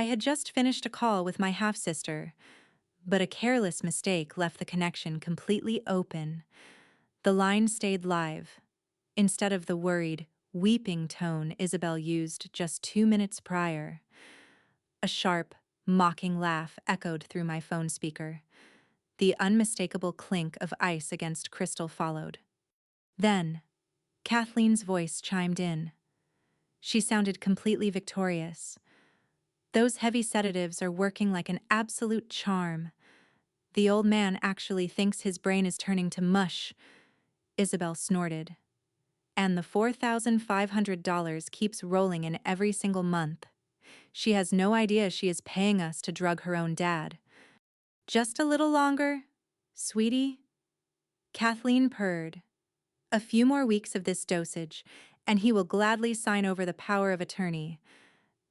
I had just finished a call with my half-sister, but a careless mistake left the connection completely open. The line stayed live, instead of the worried, weeping tone Isabel used just 2 minutes prior. A sharp, mocking laugh echoed through my phone speaker. The unmistakable clink of ice against crystal followed. Then, Kathleen's voice chimed in. She sounded completely victorious. Those heavy sedatives are working like an absolute charm. The old man actually thinks his brain is turning to mush, Isabel snorted. And the $4,500 keeps rolling in every single month. She has no idea she is paying us to drug her own dad. Just a little longer, sweetie? Kathleen purred. A few more weeks of this dosage, and he will gladly sign over the power of attorney.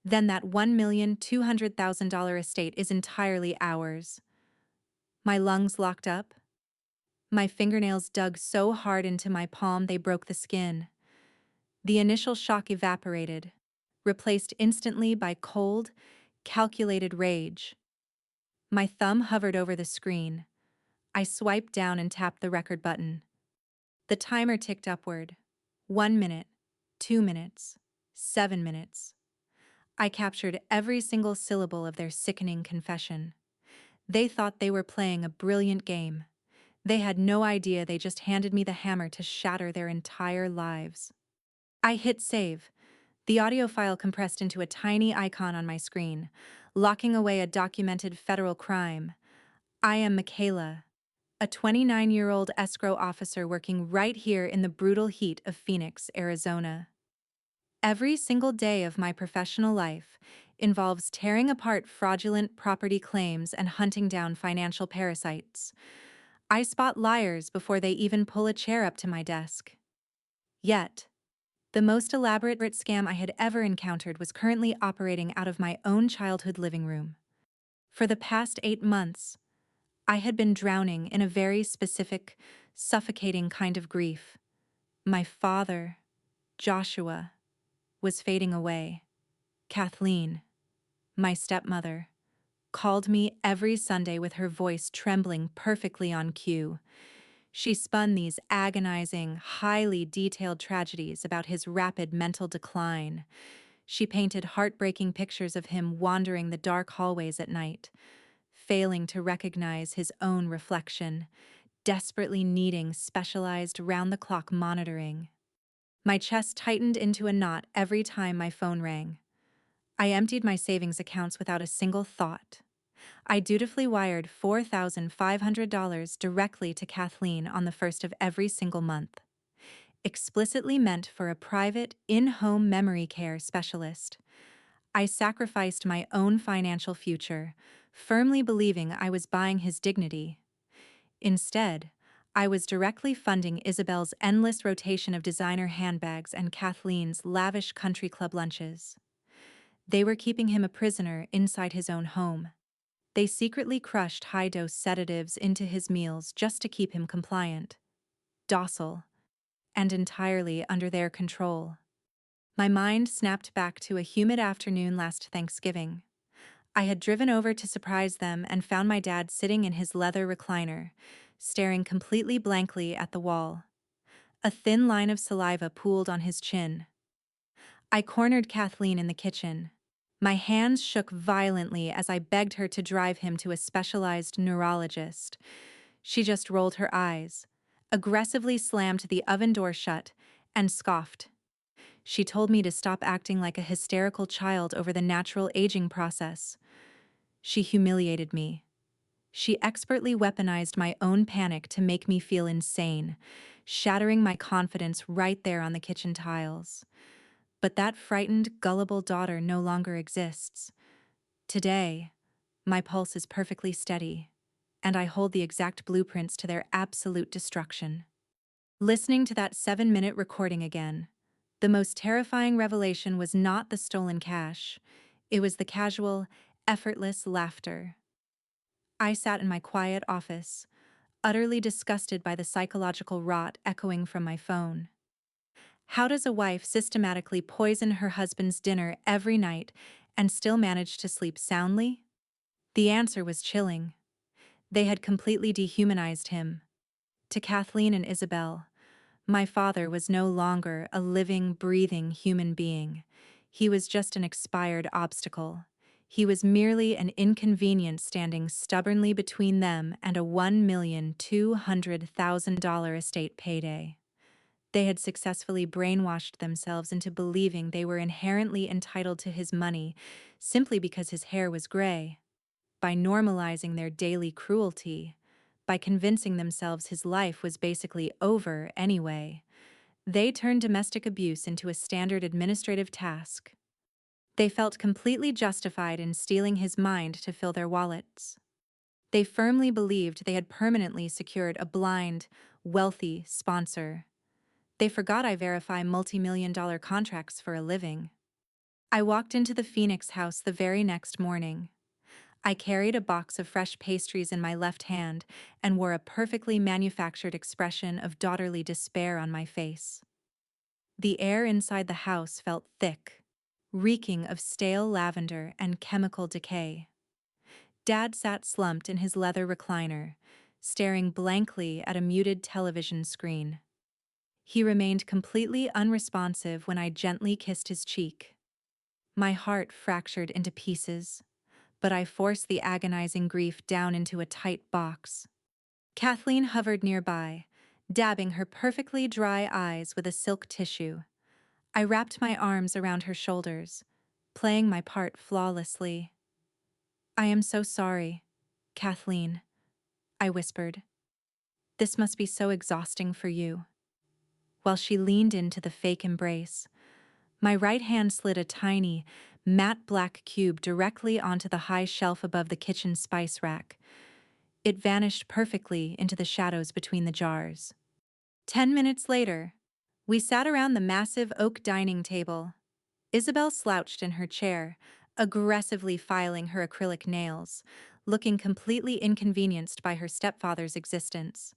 Then that $1,200,000 estate is entirely ours. My lungs locked up. My fingernails dug so hard into my palm they broke the skin. The initial shock evaporated, replaced instantly by cold, calculated rage. My thumb hovered over the screen. I swiped down and tapped the record button. The timer ticked upward. 1 minute, 2 minutes, 7 minutes. I captured every single syllable of their sickening confession. They thought they were playing a brilliant game. They had no idea they just handed me the hammer to shatter their entire lives. I hit save. The audio file compressed into a tiny icon on my screen, locking away a documented federal crime. I am Michaela, a 29-year-old escrow officer working right here in the brutal heat of Phoenix, Arizona. Every single day of my professional life involves tearing apart fraudulent property claims and hunting down financial parasites. I spot liars before they even pull a chair up to my desk. Yet, the most elaborate scam I had ever encountered was currently operating out of my own childhood living room. For the past 8 months, I had been drowning in a very specific, suffocating kind of grief. My father, Joshua, was fading away. Kathleen, my stepmother, called me every Sunday with her voice trembling perfectly on cue. She spun these agonizing, highly detailed tragedies about his rapid mental decline. She painted heartbreaking pictures of him wandering the dark hallways at night, failing to recognize his own reflection, desperately needing specialized round-the-clock monitoring. My chest tightened into a knot every time my phone rang. I emptied my savings accounts without a single thought. I dutifully wired $4,500 directly to Kathleen on the first of every single month, explicitly meant for a private, in-home memory care specialist. I sacrificed my own financial future, firmly believing I was buying his dignity. Instead, I was directly funding Isabel's endless rotation of designer handbags and Kathleen's lavish country club lunches. They were keeping him a prisoner inside his own home. They secretly crushed high-dose sedatives into his meals just to keep him compliant, docile, and entirely under their control. My mind snapped back to a humid afternoon last Thanksgiving. I had driven over to surprise them and found my dad sitting in his leather recliner, staring completely blankly at the wall. A thin line of saliva pooled on his chin. I cornered Kathleen in the kitchen. My hands shook violently as I begged her to drive him to a specialized neurologist. She just rolled her eyes, aggressively slammed the oven door shut, and scoffed. She told me to stop acting like a hysterical child over the natural aging process. She humiliated me. She expertly weaponized my own panic to make me feel insane, shattering my confidence right there on the kitchen tiles. But that frightened, gullible daughter no longer exists. Today, my pulse is perfectly steady, and I hold the exact blueprints to their absolute destruction. Listening to that 7-minute recording again, the most terrifying revelation was not the stolen cash. It was the casual, effortless laughter. I sat in my quiet office, utterly disgusted by the psychological rot echoing from my phone. How does a wife systematically poison her husband's dinner every night and still managed to sleep soundly? The answer was chilling. They had completely dehumanized him. To Kathleen and Isabel, my father was no longer a living, breathing human being. He was just an expired obstacle. He was merely an inconvenience standing stubbornly between them and a $1,200,000 estate payday. They had successfully brainwashed themselves into believing they were inherently entitled to his money simply because his hair was gray. By normalizing their daily cruelty, by convincing themselves his life was basically over anyway, they turned domestic abuse into a standard administrative task. They felt completely justified in stealing his mind to fill their wallets. They firmly believed they had permanently secured a blind, wealthy sponsor. They forgot I verify multi-million-dollar contracts for a living. I walked into the Phoenix house the very next morning. I carried a box of fresh pastries in my left hand and wore a perfectly manufactured expression of daughterly despair on my face. The air inside the house felt thick, reeking of stale lavender and chemical decay. Dad sat slumped in his leather recliner, staring blankly at a muted television screen. He remained completely unresponsive when I gently kissed his cheek. My heart fractured into pieces, but I forced the agonizing grief down into a tight box. Kathleen hovered nearby, dabbing her perfectly dry eyes with a silk tissue. I wrapped my arms around her shoulders, playing my part flawlessly. "I am so sorry, Kathleen," I whispered. "This must be so exhausting for you." While she leaned into the fake embrace, my right hand slid a tiny, matte black cube directly onto the high shelf above the kitchen spice rack. It vanished perfectly into the shadows between the jars. 10 minutes later, we sat around the massive oak dining table. Isabel slouched in her chair, aggressively filing her acrylic nails, looking completely inconvenienced by her stepfather's existence.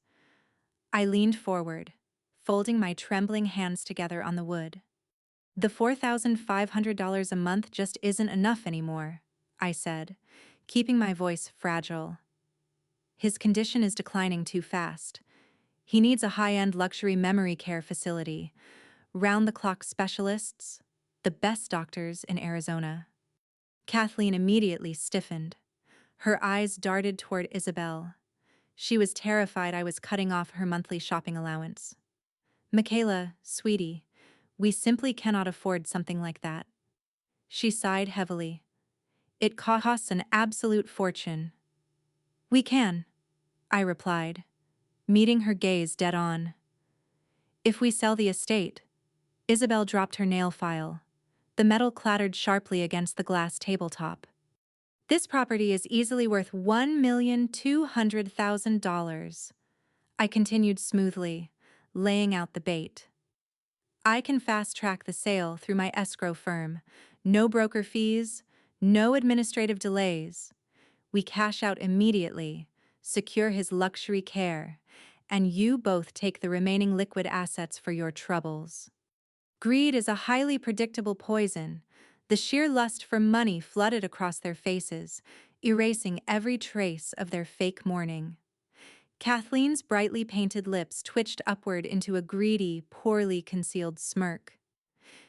I leaned forward, folding my trembling hands together on the wood. "The $4,500 a month just isn't enough anymore," I said, keeping my voice fragile. "His condition is declining too fast. He needs a high-end luxury memory care facility, round-the-clock specialists, the best doctors in Arizona." Kathleen immediately stiffened. Her eyes darted toward Isabel. She was terrified I was cutting off her monthly shopping allowance. "Michaela, sweetie, we simply cannot afford something like that." She sighed heavily. "It costs an absolute fortune." "We can," I replied, meeting her gaze dead on. "If we sell the estate." Isabel dropped her nail file. The metal clattered sharply against the glass tabletop. "This property is easily worth $1,200,000. I continued smoothly, laying out the bait. "I can fast-track the sale through my escrow firm. No broker fees, no administrative delays. We cash out immediately, secure his luxury care, and you both take the remaining liquid assets for your troubles." Greed is a highly predictable poison. The sheer lust for money flooded across their faces, erasing every trace of their fake mourning. Kathleen's brightly painted lips twitched upward into a greedy, poorly concealed smirk.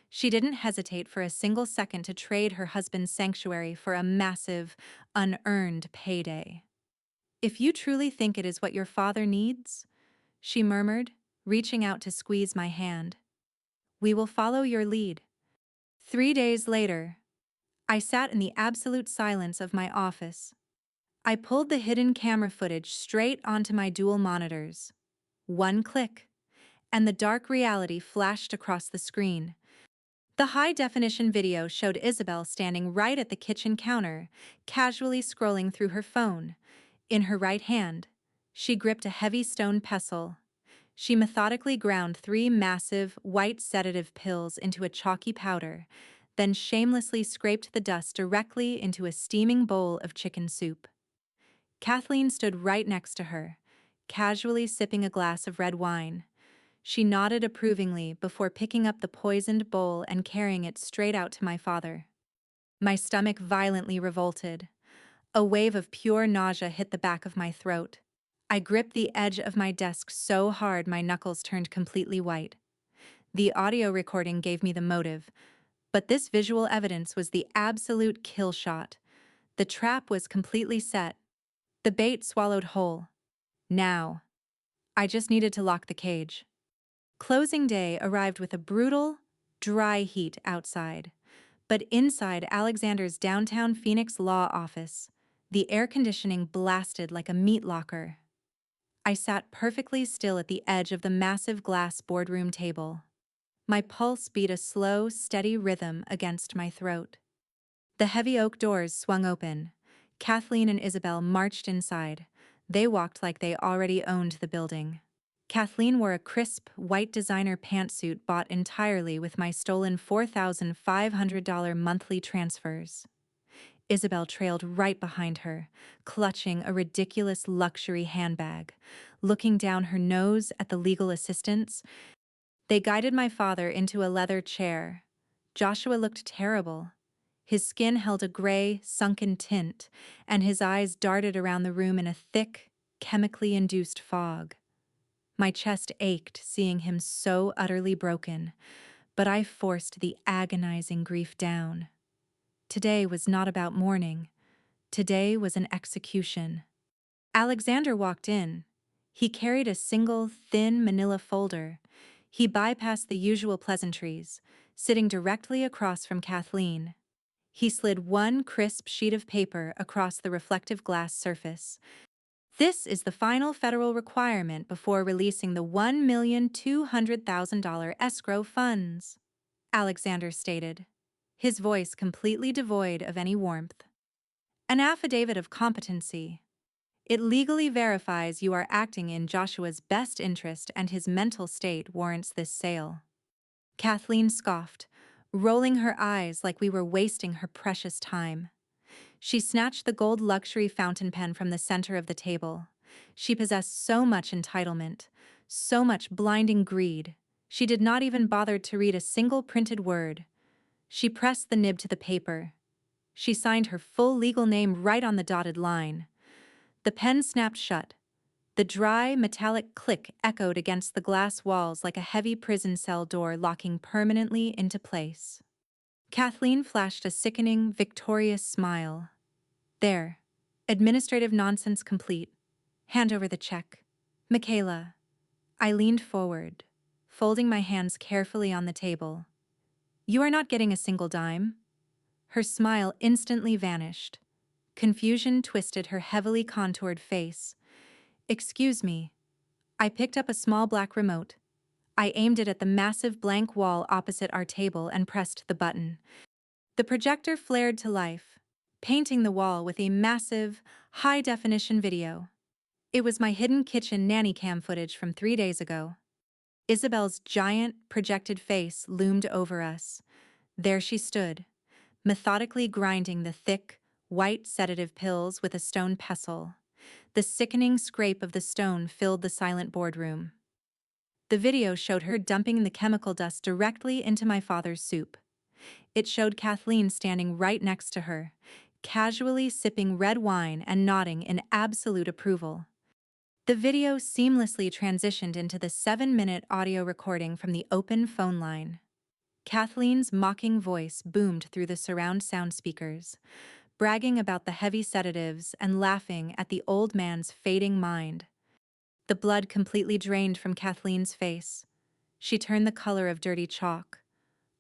She didn't hesitate for a single second to trade her husband's sanctuary for a massive, unearned payday. "If you truly think it is what your father needs," she murmured, reaching out to squeeze my hand, "we will follow your lead." 3 days later, I sat in the absolute silence of my office. I pulled the hidden camera footage straight onto my dual monitors. One click, and the dark reality flashed across the screen. The high-definition video showed Isabel standing right at the kitchen counter, casually scrolling through her phone. In her right hand, she gripped a heavy stone pestle. She methodically ground 3 massive, white sedative pills into a chalky powder, then shamelessly scraped the dust directly into a steaming bowl of chicken soup. Kathleen stood right next to her, casually sipping a glass of red wine. She nodded approvingly before picking up the poisoned bowl and carrying it straight out to my father. My stomach violently revolted. A wave of pure nausea hit the back of my throat. I gripped the edge of my desk so hard my knuckles turned completely white. The audio recording gave me the motive, but this visual evidence was the absolute kill shot. The trap was completely set. The bait swallowed whole. Now, I just needed to lock the cage. Closing day arrived with a brutal, dry heat outside. But inside Alexander's downtown Phoenix law office, the air conditioning blasted like a meat locker. I sat perfectly still at the edge of the massive glass boardroom table. My pulse beat a slow, steady rhythm against my throat. The heavy oak doors swung open. Kathleen and Isabel marched inside. They walked like they already owned the building. Kathleen wore a crisp, white designer pantsuit bought entirely with my stolen $4,500 monthly transfers. Isabel trailed right behind her, clutching a ridiculous luxury handbag. Looking down her nose at the legal assistants, they guided my father into a leather chair. Joshua looked terrible. His skin held a gray, sunken tint, and his eyes darted around the room in a thick, chemically induced fog. My chest ached seeing him so utterly broken, but I forced the agonizing grief down. Today was not about mourning. Today was an execution. Alexander walked in. He carried a single, thin manila folder. He bypassed the usual pleasantries, sitting directly across from Kathleen. He slid one crisp sheet of paper across the reflective glass surface. This is the final federal requirement before releasing the $1,200,000 escrow funds, Alexander stated, his voice completely devoid of any warmth. An affidavit of competency. It legally verifies you are acting in Joshua's best interest and his mental state warrants this sale. Kathleen scoffed, rolling her eyes like we were wasting her precious time. She snatched the gold luxury fountain pen from the center of the table. She possessed so much entitlement, so much blinding greed. She did not even bother to read a single printed word. She pressed the nib to the paper. She signed her full legal name right on the dotted line. The pen snapped shut. The dry, metallic click echoed against the glass walls like a heavy prison cell door locking permanently into place. Kathleen flashed a sickening, victorious smile. There. Administrative nonsense complete. Hand over the check. Michaela. I leaned forward, folding my hands carefully on the table. You are not getting a single dime. Her smile instantly vanished. Confusion twisted her heavily contoured face. Excuse me. I picked up a small black remote. I aimed it at the massive blank wall opposite our table and pressed the button. The projector flared to life, painting the wall with a massive, high-definition video. It was my hidden kitchen nanny cam footage from 3 days ago. Isabel's giant, projected face loomed over us. There she stood, methodically grinding the thick, white sedative pills with a stone pestle. The sickening scrape of the stone filled the silent boardroom. The video showed her dumping the chemical dust directly into my father's soup. It showed Kathleen standing right next to her, casually sipping red wine and nodding in absolute approval. The video seamlessly transitioned into the 7-minute audio recording from the open phone line. Kathleen's mocking voice boomed through the surround sound speakers, bragging about the heavy sedatives and laughing at the old man's fading mind. The blood completely drained from Kathleen's face. She turned the color of dirty chalk.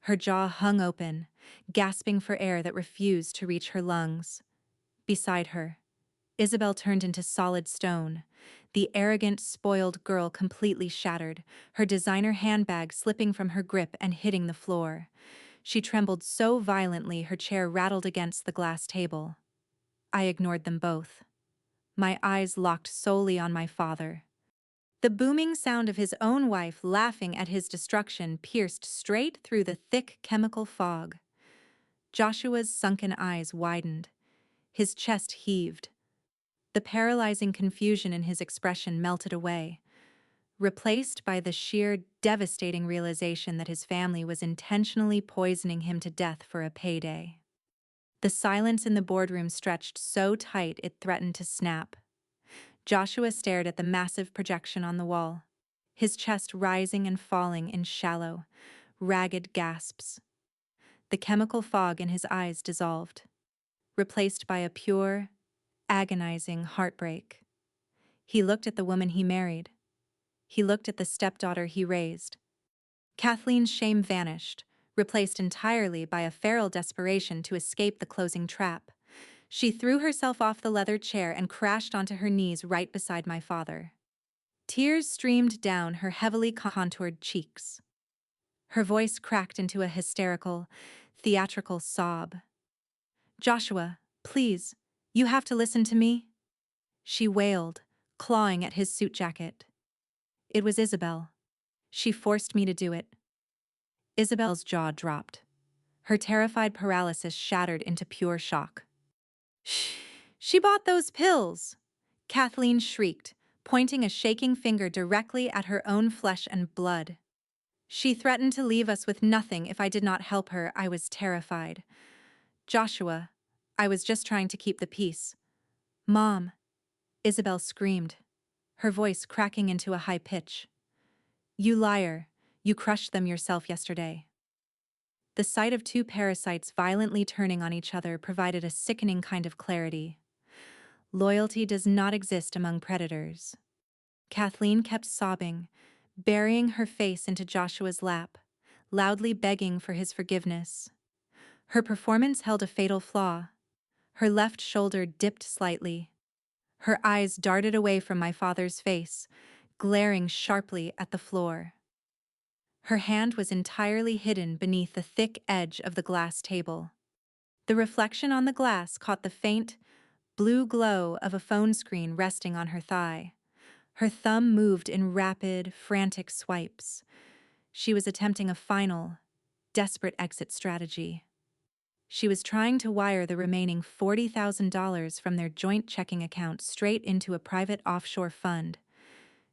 Her jaw hung open, gasping for air that refused to reach her lungs. Beside her, Isabel turned into solid stone, the arrogant, spoiled girl completely shattered, her designer handbag slipping from her grip and hitting the floor. She trembled so violently her chair rattled against the glass table. I ignored them both. My eyes locked solely on my father. The booming sound of his own wife laughing at his destruction pierced straight through the thick chemical fog. Joshua's sunken eyes widened. His chest heaved. The paralyzing confusion in his expression melted away, replaced by the sheer, devastating realization that his family was intentionally poisoning him to death for a payday. The silence in the boardroom stretched so tight it threatened to snap. Joshua stared at the massive projection on the wall, his chest rising and falling in shallow, ragged gasps. The chemical fog in his eyes dissolved, replaced by a pure, agonizing heartbreak. He looked at the woman he married. He looked at the stepdaughter he raised. Kathleen's shame vanished, replaced entirely by a feral desperation to escape the closing trap. She threw herself off the leather chair and crashed onto her knees right beside my father. Tears streamed down her heavily contoured cheeks. Her voice cracked into a hysterical, theatrical sob. "Joshua, please, you have to listen to me," she wailed, clawing at his suit jacket. "It was Isabel. She forced me to do it." Isabel's jaw dropped. Her terrified paralysis shattered into pure shock. "She bought those pills!" Kathleen shrieked, pointing a shaking finger directly at her own flesh and blood. "She threatened to leave us with nothing if I did not help her." I was terrified. "Joshua, I was just trying to keep the peace." "Mom," Isabel screamed, her voice cracking into a high pitch. "You liar, you crushed them yourself yesterday." The sight of two parasites violently turning on each other provided a sickening kind of clarity. Loyalty does not exist among predators. Kathleen kept sobbing, burying her face into Joshua's lap, loudly begging for his forgiveness. Her performance held a fatal flaw. Her left shoulder dipped slightly. Her eyes darted away from my father's face, glaring sharply at the floor. Her hand was entirely hidden beneath the thick edge of the glass table. The reflection on the glass caught the faint, blue glow of a phone screen resting on her thigh. Her thumb moved in rapid, frantic swipes. She was attempting a final, desperate exit strategy. She was trying to wire the remaining $40,000 from their joint checking account straight into a private offshore fund.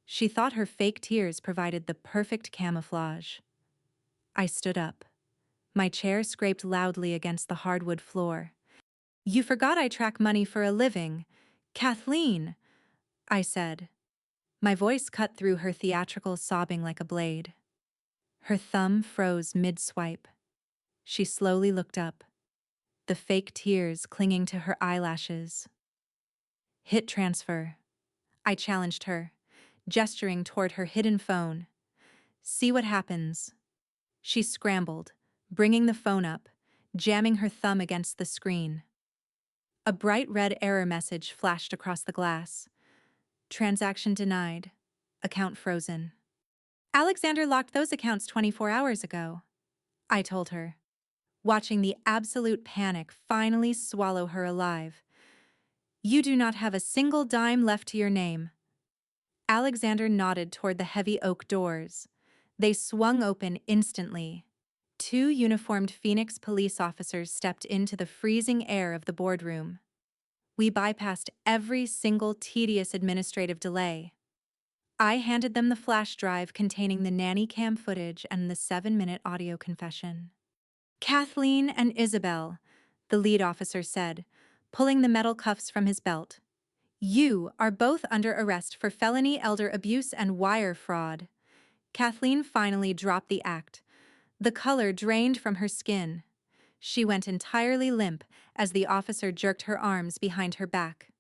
She thought her fake tears provided the perfect camouflage. I stood up. My chair scraped loudly against the hardwood floor. "You forgot I track money for a living, Kathleen," I said. My voice cut through her theatrical sobbing like a blade. Her thumb froze mid-swipe. She slowly looked up, the fake tears clinging to her eyelashes. "Hit transfer," I challenged her, gesturing toward her hidden phone. "See what happens." She scrambled, bringing the phone up, jamming her thumb against the screen. A bright red error message flashed across the glass. "Transaction denied. Account frozen." "Alexander locked those accounts 24 hours ago," I told her, watching the absolute panic finally swallow her alive. "You do not have a single dime left to your name." Alexander nodded toward the heavy oak doors. They swung open instantly. Two uniformed Phoenix police officers stepped into the freezing air of the boardroom. We bypassed every single tedious administrative delay. I handed them the flash drive containing the nanny cam footage and the 7-minute audio confession. "Kathleen and Isabel," the lead officer said, pulling the metal cuffs from his belt. "You are both under arrest for felony elder abuse and wire fraud." Kathleen finally dropped the act. The color drained from her skin. She went entirely limp as the officer jerked her arms behind her back.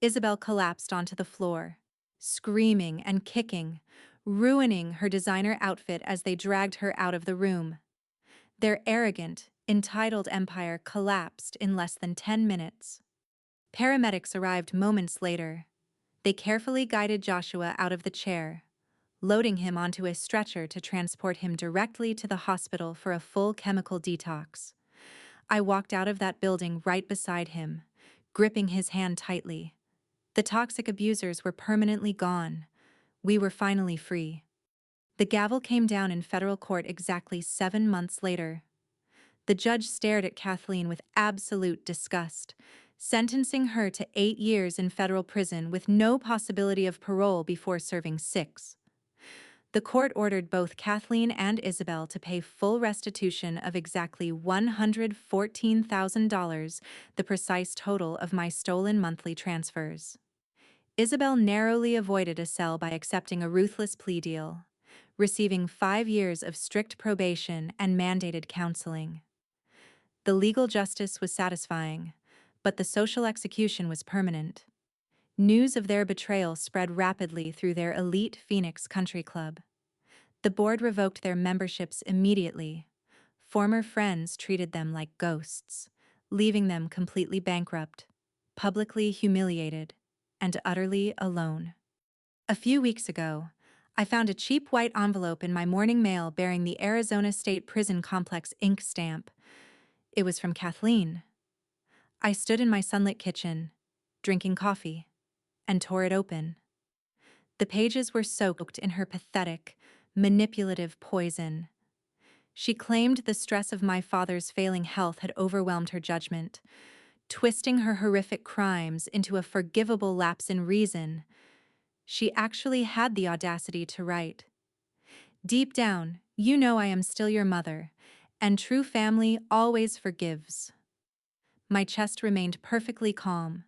Isabel collapsed onto the floor, screaming and kicking, ruining her designer outfit as they dragged her out of the room. Their arrogant, entitled empire collapsed in less than 10 minutes. Paramedics arrived moments later. They carefully guided Joshua out of the chair, loading him onto a stretcher to transport him directly to the hospital for a full chemical detox. I walked out of that building right beside him, gripping his hand tightly. The toxic abusers were permanently gone. We were finally free. The gavel came down in federal court exactly 7 months later. The judge stared at Kathleen with absolute disgust, sentencing her to 8 years in federal prison with no possibility of parole before serving 6. The court ordered both Kathleen and Isabel to pay full restitution of exactly $114,000, the precise total of my stolen monthly transfers. Isabel narrowly avoided a cell by accepting a ruthless plea deal, receiving 5 years of strict probation and mandated counseling. The legal justice was satisfying, but the social execution was permanent. News of their betrayal spread rapidly through their elite Phoenix country club. The board revoked their memberships immediately. Former friends treated them like ghosts, leaving them completely bankrupt, publicly humiliated, and utterly alone. A few weeks ago, I found a cheap white envelope in my morning mail bearing the Arizona State Prison Complex ink stamp. It was from Kathleen. I stood in my sunlit kitchen, drinking coffee, and tore it open. The pages were soaked in her pathetic, manipulative poison. She claimed the stress of my father's failing health had overwhelmed her judgment, twisting her horrific crimes into a forgivable lapse in reason. She actually had the audacity to write, "Deep down, you know I am still your mother, and true family always forgives." My chest remained perfectly calm.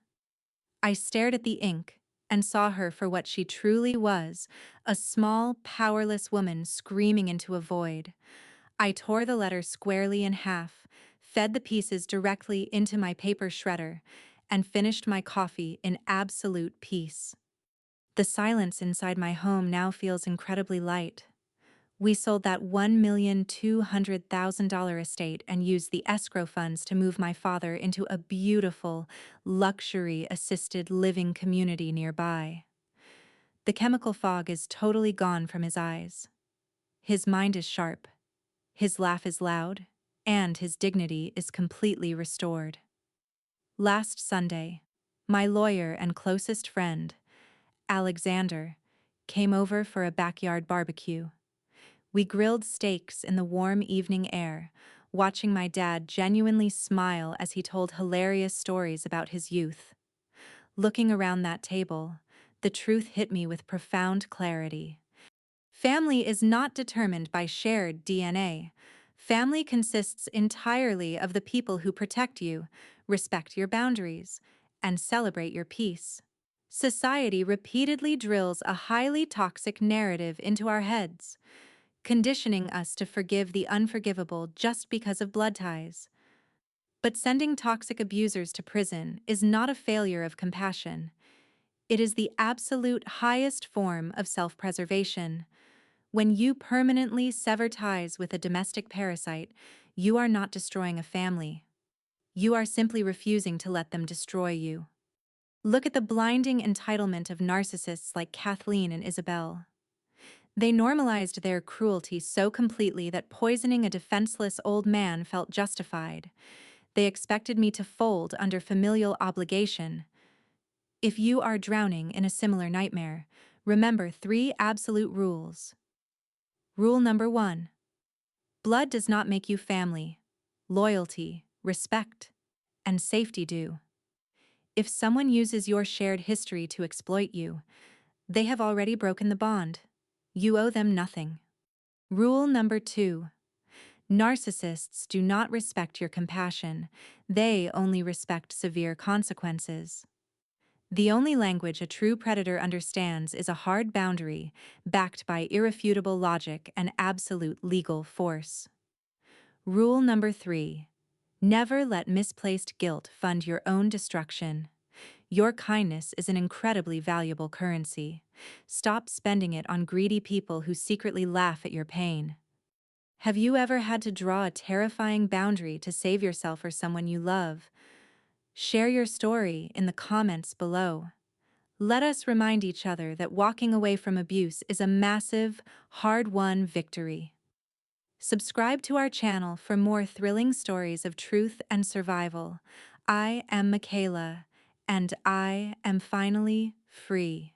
I stared at the ink and saw her for what she truly was, a small, powerless woman screaming into a void. I tore the letter squarely in half, fed the pieces directly into my paper shredder, and finished my coffee in absolute peace. The silence inside my home now feels incredibly light. We sold that $1,200,000 estate and used the escrow funds to move my father into a beautiful, luxury-assisted living community nearby. The chemical fog is totally gone from his eyes. His mind is sharp, his laugh is loud, and his dignity is completely restored. Last Sunday, my lawyer and closest friend, Alexander, came over for a backyard barbecue. We grilled steaks in the warm evening air, watching my dad genuinely smile as he told hilarious stories about his youth. Looking around that table, the truth hit me with profound clarity. Family is not determined by shared DNA. Family consists entirely of the people who protect you, respect your boundaries, and celebrate your peace. Society repeatedly drills a highly toxic narrative into our heads, conditioning us to forgive the unforgivable just because of blood ties. But sending toxic abusers to prison is not a failure of compassion. It is the absolute highest form of self-preservation. When you permanently sever ties with a domestic parasite, you are not destroying a family. You are simply refusing to let them destroy you. Look at the blinding entitlement of narcissists like Kathleen and Isabel. They normalized their cruelty so completely that poisoning a defenseless old man felt justified. They expected me to fold under familial obligation. If you are drowning in a similar nightmare, remember 3 absolute rules. Rule number 1. Blood does not make you family. Loyalty, respect, and safety do. If someone uses your shared history to exploit you, they have already broken the bond. You owe them nothing. Rule number 2. Narcissists do not respect your compassion. They only respect severe consequences. The only language a true predator understands is a hard boundary, backed by irrefutable logic and absolute legal force. Rule number 3. Never let misplaced guilt fund your own destruction. Your kindness is an incredibly valuable currency. Stop spending it on greedy people who secretly laugh at your pain. Have you ever had to draw a terrifying boundary to save yourself or someone you love? Share your story in the comments below. Let us remind each other that walking away from abuse is a massive, hard-won victory. Subscribe to our channel for more thrilling stories of truth and survival. I am Michaela, and I am finally free.